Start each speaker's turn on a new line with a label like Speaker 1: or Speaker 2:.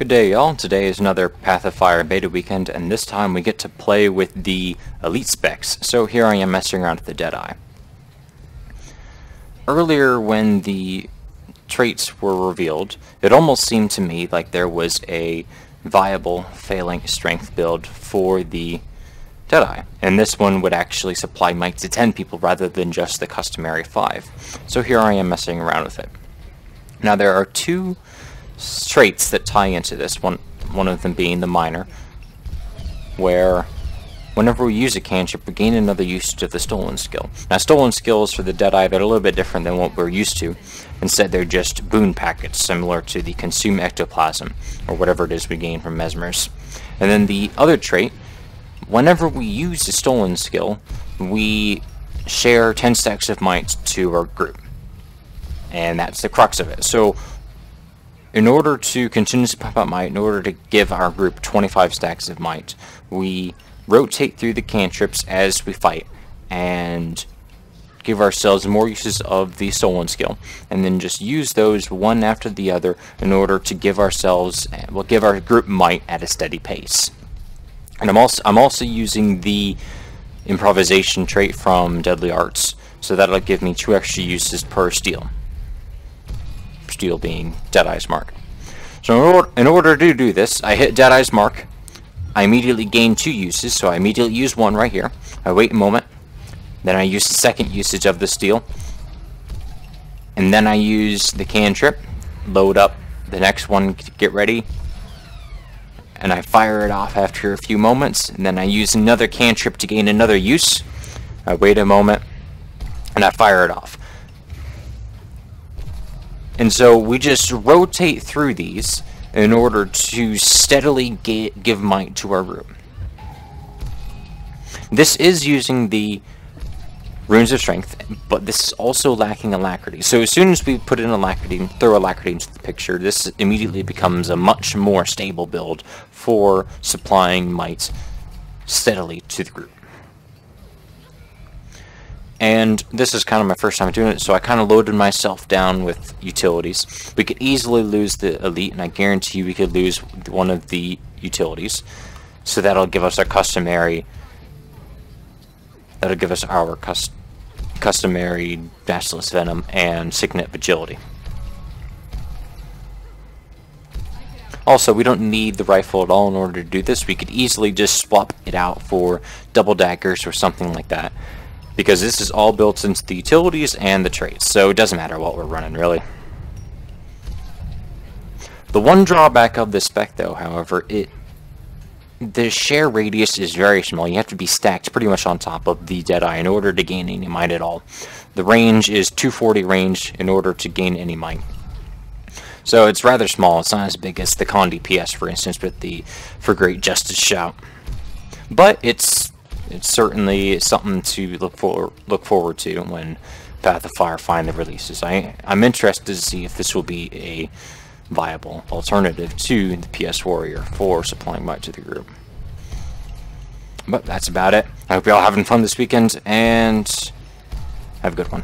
Speaker 1: Good day, y'all. Today is another Path of Fire beta weekend, and this time we get to play with the elite specs. So here I am messing around with the Deadeye. Earlier when the traits were revealed, it almost seemed to me like there was a viable Phalanx Strength build for the Deadeye, and this one would actually supply might to 10 people rather than just the customary 5. So here I am messing around with it. Now there are two traits that tie into this, one of them being the Miner, where whenever we use a cantrip we gain another usage of the stolen skill. Now stolen skills for the Deadeye, they're a little bit different than what we're used to. Instead they're just boon packets similar to the consume ectoplasm, or whatever it is we gain from mesmers. And then the other trait, whenever we use the stolen skill, we share 10 stacks of might to our group. And that's the crux of it. So in order to continuously pump out might, in order to give our group 25 stacks of might, we rotate through the cantrips as we fight and give ourselves more uses of the stolen skill, and then just use those one after the other in order to give ourselves, well, give our group might at a steady pace. And I'm also using the improvisation trait from Deadly Arts, so that'll give me 2 extra uses per steal. Steal being Deadeye's mark. So in order to do this, I hit Deadeye's mark. I immediately gain 2 uses, so I immediately use one right here. I wait a moment, then I use the second usage of the steal, and then I use the cantrip, load up the next one, get ready, and I fire it off after a few moments, and then I use another cantrip to gain another use. I wait a moment, and I fire it off. And so we just rotate through these in order to steadily give might to our group. This is using the Runes of Strength, but this is also lacking Alacrity. So as soon as we put in Alacrity, throw Alacrity into the picture, this immediately becomes a much more stable build for supplying might steadily to the group. And this is kind of my first time doing it, so I kind of loaded myself down with utilities. We could easily lose the elite, and I guarantee you we could lose one of the utilities. So that'll give us our customary, customary Basilisk Venom and Signet Agility. Also, we don't need the rifle at all in order to do this. We could easily just swap it out for double daggers or something like that, because this is all built into the utilities and the traits, so it doesn't matter what we're running, really. The one drawback of this spec, though, however, the share radius is very small. You have to be stacked pretty much on top of the Deadeye in order to gain any might at all. The range is 240 range in order to gain any might. So it's rather small. It's not as big as the Condi PS, for instance, with the For Great Justice shout. But it's certainly something to look forward to when Path of Fire finally releases. I'm interested to see if this will be a viable alternative to the PS Warrior for supplying might to the group. But that's about it. I hope you're all having fun this weekend, and have a good one.